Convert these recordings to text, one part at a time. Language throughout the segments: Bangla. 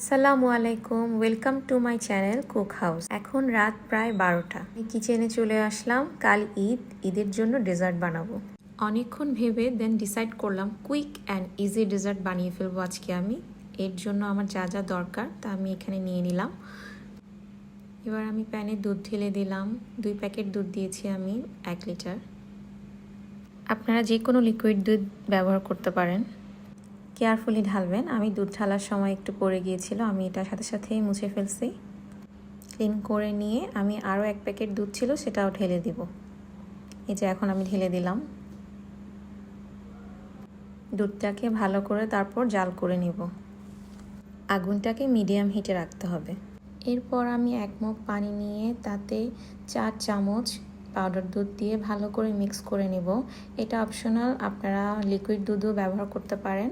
আসসালামু আলাইকুম, welcome to my channel cook house. এখন রাত প্রায় 12টা। আমি কিচেনে চলে আসলাম। কাল ঈদের জন্য ডেজার্ট বানাবো। অনেকক্ষণ ভেবে দেন ডিসাইড করলাম কুইক অ্যান্ড ইজি ডেজার্ট বানিয়ে ফেলবো আজকে আমি। এর জন্য আমার যা যা দরকার তা আমি এখানে নিয়ে নিলাম। এবার আমি প্যানে দুধ ঢেলে দিলাম। 2 প্যাকেট দুধ দিয়েছি আমি, 1 লিটার। আপনারা যে কোনো লিকুইড দুধ ব্যবহার করতে পারেন। কেয়ারফুলি ঢালবেন। আমি দুধ ঢালার সময় একটু পড়ে গিয়েছিল, আমি এটা সাথে সাথেই মুছে ফেলছি। ক্লিন করে নিয়ে আমি আরও 1 প্যাকেট দুধ ছিল সেটাও ঢেলে দিব। এই যে এখন আমি ঢেলে দিলাম। দুধটাকে ভালো করে তারপর জাল করে নিব। আগুনটাকে মিডিয়াম হিটে রাখতে হবে। এরপর আমি 1 মগ পানি নিয়ে তাতে 4 চামচ পাউডার দুধ দিয়ে ভালো করে মিক্স করে নেব। এটা অপশনাল, আপনারা লিকুইড দুধও ব্যবহার করতে পারেন।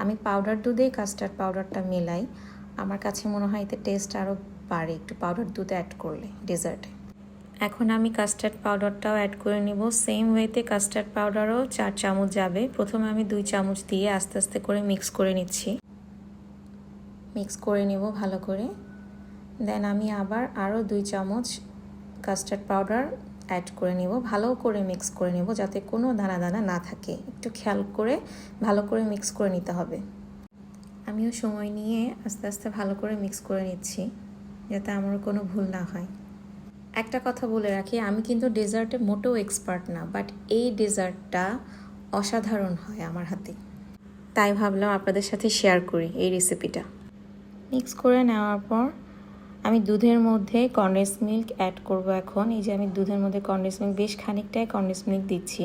আমি পাউডার দুধেই কাস্টার্ড পাউডারটা মেলাই। আমার কাছে মনে হয় এতে টেস্ট আরও বাড়ে একটু পাউডার দুধ অ্যাড করলে ডেজার্টে। এখন আমি কাস্টার্ড পাউডারটাও অ্যাড করে নিব। সেম ওয়েতে কাস্টার্ড পাউডারও 4 চামচ যাবে। প্রথমে আমি 2 চামচ দিয়ে আস্তে আস্তে করে মিক্স করে নিচ্ছি। মিক্স করে নেব ভালো করে। দেন আমি আবার আরও 2 চামচ কাস্টার্ড পাউডার অ্যাড করে নেব। ভালো করে মিক্স করে নেব যাতে কোনো দানা দানা না থাকে। একটু খেয়াল করে ভালো করে মিক্স করে নিতে হবে। আমিও সময় নিয়ে আস্তে আস্তে ভালো করে মিক্স করে নিচ্ছি যাতে আমার কোনো ভুল না হয়। একটা কথা বলে রাখি, আমি কিন্তু ডেজার্টে মোটেও এক্সপার্ট না, বাট এই ডেজার্টটা অসাধারণ হয় আমার হাতে। তাই ভাবলাম আপনাদের সাথে শেয়ার করি এই রেসিপিটা। মিক্স করে নেওয়ার পর আমি দুধের মধ্যে কনডেন্স মিল্ক অ্যাড করব এখন। এই যে আমি দুধের মধ্যে কনডেন্স মিল্ক, বেশ খানিকটাই কনডেন্স মিল্ক দিচ্ছি।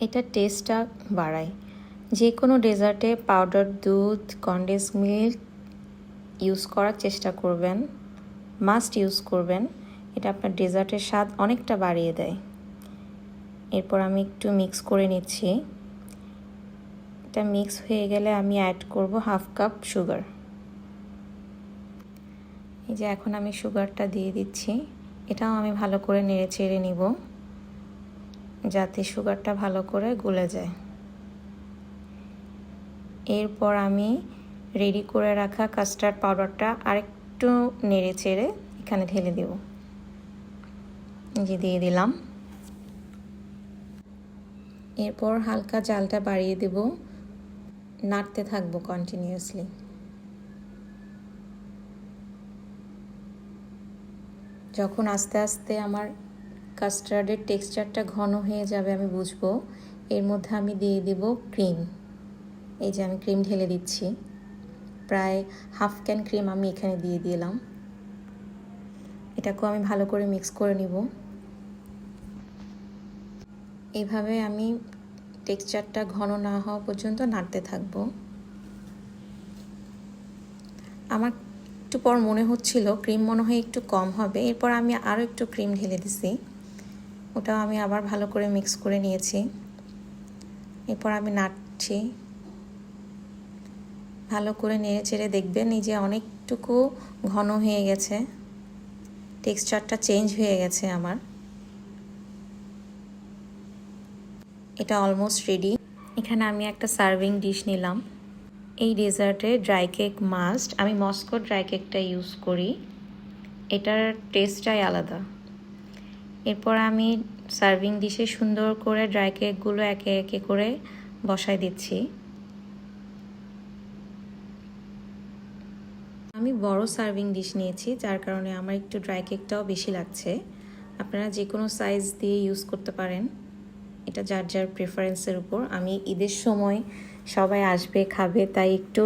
এটা টেস্টটা বাড়ায়। যে কোনো ডেজার্টে পাউডার দুধ, কনডেন্স মিল্ক ইউজ করার চেষ্টা করবেন, মাস্ট ইউজ করবেন। এটা আপনার ডেজার্টের স্বাদ অনেকটা বাড়িয়ে দেয়। এরপর আমি একটু মিক্স করে নিচ্ছি। এটা মিক্স হয়ে গেলে আমি অ্যাড করব 1/2 কাপ সুগার। এই যে এখন আমি সুগারটা দিয়ে দিচ্ছি। এটাও আমি ভালো করে নেড়ে চেড়ে নিব যাতে সুগারটা ভালো করে গলে যায়। এরপর আমি রেডি করে রাখা কাস্টার্ড পাউডারটা আরেকটু নেড়ে চেড়ে এখানে ঢেলে দেব। যে দিয়ে দিলাম। এরপর হালকা জালটা বাড়িয়ে দেব, নাড়তে থাকবো কন্টিনিউয়াসলি। যখন আস্তে আস্তে আমার কাস্টার্ডের টেক্সচারটা ঘন হয়ে যাবে আমি বুঝবো, এর মধ্যে আমি দিয়ে দেব ক্রিম। এই যে আমি ক্রিম ঢেলে দিচ্ছি। প্রায় 1/2 ক্যান ক্রিম আমি এখানে দিয়ে দিলাম। এটাকেও আমি ভালো করে মিক্স করে নিব। এইভাবে আমি টেক্সচারটা ঘন না হওয়া পর্যন্ত নাড়তে থাকবো। আমার একটু পর মনে হচ্ছিল ক্রিম মনে হয় একটু কম হবে। এরপর আমি আরও একটু ক্রিম ঢেলে দিছি। ওটাও আমি আবার ভালো করে মিক্স করে নিয়েছি। এরপর আমি নাড়ছি। ভালো করে নেড়ে চেড়ে দেখবেন এই যে অনেকটুকু ঘন হয়ে গেছে, টেক্সচারটা চেঞ্জ হয়ে গেছে আমার। এটা অলমোস্ট রেডি। এখানে আমি একটা সার্ভিং ডিশ নিলাম। এই ডেজার্টে ড্রাই কেক মাস্ট। আমি মস্কো ড্রাই কেকটা ইউজ করি, এটার টেস্টটাই আলাদা। এরপর আমি সার্ভিং ডিশে সুন্দর করে ড্রাই কেকগুলো একে একে করে বসায় দিচ্ছি। আমি বড় সার্ভিং ডিশ নিয়েছি, যার কারণে আমার একটু ড্রাই কেকটাও বেশি লাগছে। আপনারা যে কোনো সাইজ দিয়ে ইউজ করতে পারেন, এটা যার যার প্রেফারেন্সের উপর। আমি ঈদের সময় সবাই আসবে খাবে, তাই একটু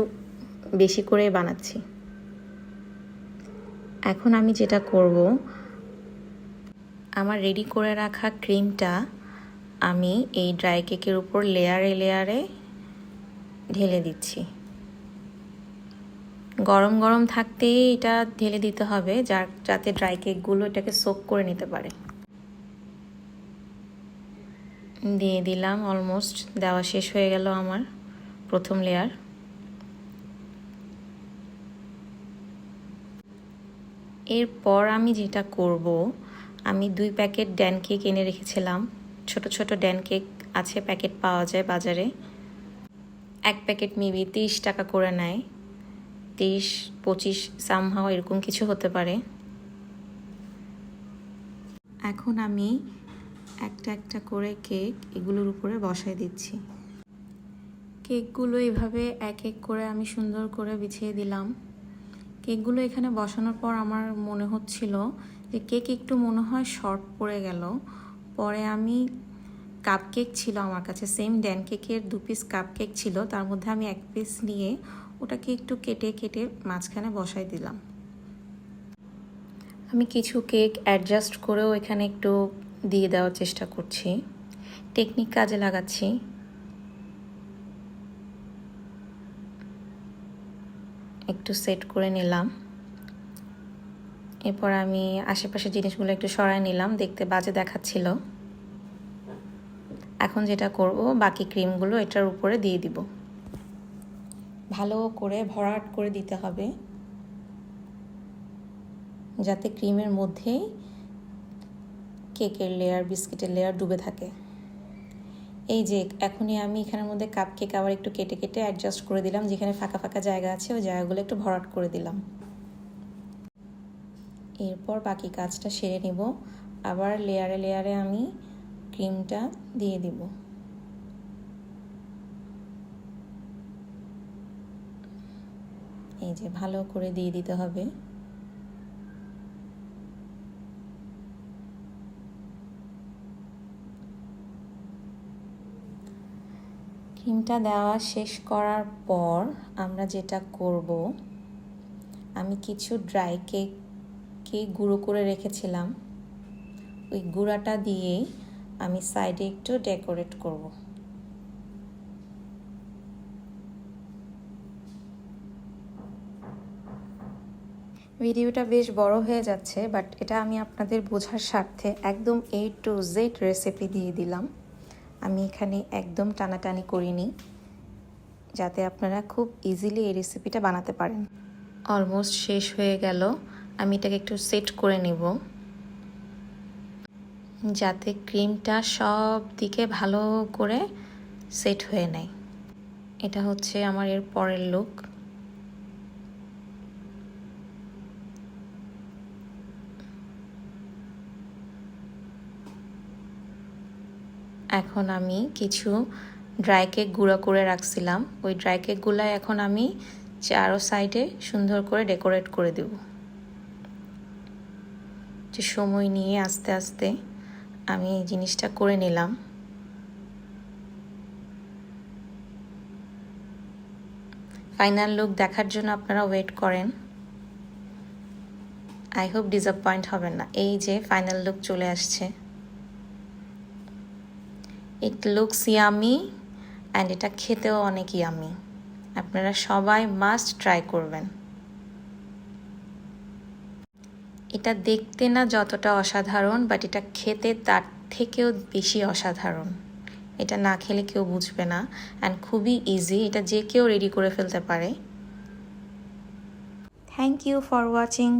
বেশি করে বানাচ্ছি। এখন আমি যেটা করব, আমার রেডি করে রাখা ক্রিমটা আমি এই ড্রাই কেকের উপর লেয়ারে লেয়ারে ঢেলে দিচ্ছি। গরম গরম থাকতেই এটা ঢেলে দিতে হবে, যাতে ড্রাই কেকগুলো এটাকে সোক করে নিতে পারে। দিয়ে দিলাম। অলমোস্ট দেওয়া শেষ হয়ে গেল আমার প্রথম লেয়ার। এরপর আমি যেটা করব, আমি 2 প্যাকেট ড্যান কেক এনে রেখেছিলাম। ছোট ছোট ড্যান কেক আছে, প্যাকেট পাওয়া যায় বাজারে। 1 প্যাকেট মেবি 30 টাকা করে নেয়। 30-25 সামহাও এরকম কিছু হতে পারে। এখন আমি একটা একটা করে কেক এগুলোর উপরে বসাই দিচ্ছি। কেকগুলো এভাবে এক এক করে আমি সুন্দর করে বিছিয়ে দিলাম। কেকগুলো এখানে বসানোর পর আমার মনে হচ্ছিল যে কেক একটু মনে হয় শর্ট পড়ে গেল। পরে আমি কাপ কেক ছিল আমার কাছে, সেম ড্যান কেকের 2 পিস কাপ কেক ছিল, তার মধ্যে আমি 1 পিস নিয়ে ওটাকে একটু কেটে কেটে মাঝখানে বসাই দিলাম। আমি কিছু কেক অ্যাডজাস্ট করেও এখানে একটু দিয়ে দেওয়ার চেষ্টা করছি, টেকনিক কাজে লাগাচ্ছি। একটু সেট করে নিলাম। এরপর আমি আশেপাশের জিনিসগুলো একটু সরায় নিলাম, দেখতে বাজে দেখাচ্ছিল। এখন যেটা করব, বাকি ক্রিমগুলো এটার উপরে দিয়ে দিব। ভালো করে ভরাট করে দিতে হবে যাতে ক্রিমের মধ্যেই কেকের লেয়ার, বিস্কিটের লেয়ার ডুবে থাকে। এই যে এখনই আমি এখানের মধ্যে কাপ কেক আবার একটু কেটে কেটে অ্যাডজাস্ট করে দিলাম, যেখানে ফাঁকা ফাঁকা জায়গা আছে ওই জায়গাগুলো একটু ভরাট করে দিলাম। এরপর বাকি কাজটা সেরে নিব। আবার লেয়ারে লেয়ারে আমি ক্রিমটা দিয়ে দিব। এই যে ভালো করে দিয়ে দিতে হবে। ক্রিমটা দেওয়া শেষ করার পর আমরা যেটা করব, আমি কিছু ড্রাই কেককে গুঁড়ো করে রেখেছিলাম, ওই গুঁড়াটা দিয়েই আমি সাইডে একটু ডেকোরেট করব। ভিডিওটা বেশ বড় হয়ে যাচ্ছে, বাট এটা আমি আপনাদের বোঝার স্বার্থে একদম A to Z রেসিপি দিয়ে দিলাম। আমি এখানে একদম টানাটানি করিনি, যাতে আপনারা খুব ইজিলি এই রেসিপিটা বানাতে পারেন। অলমোস্ট শেষ হয়ে গেল। আমি এটাকে একটু সেট করে নিব যাতে ক্রিমটা সব দিকে ভালো করে সেট হয়ে নেয়। এটা হচ্ছে আমার এর পরের লুক। এখন আমি কিছু ড্রাই কেক গুঁড়া করে রাখছিলাম, ওই ড্রাই কেকগুলাই এখন আমি চারো সাইডে সুন্দর করে ডেকোরেট করে দেব। যে সময় নিয়ে আস্তে আস্তে আমি এই জিনিসটা করে নিলাম। ফাইনাল লুক দেখার জন্য আপনারা ওয়েট করেন। আই হোপ ডিসঅ্যাপয়েন্ট হবেন না। এই যে ফাইনাল লুক চলে আসছে। ইট লুকস ইয়ামি অ্যান্ড এটা খেতেও অনেক ইয়ামি। আপনারা সবাই মাস্ট ট্রাই করবেন। এটা দেখতে না যতটা অসাধারণ, বাট এটা খেতে তার থেকেও বেশি অসাধারণ। এটা না খেলে কেউ বুঝবে না, অ্যান্ড খুবই ইজি, এটা যে কেউ রেডি করে ফেলতে পারে। Thank you for watching.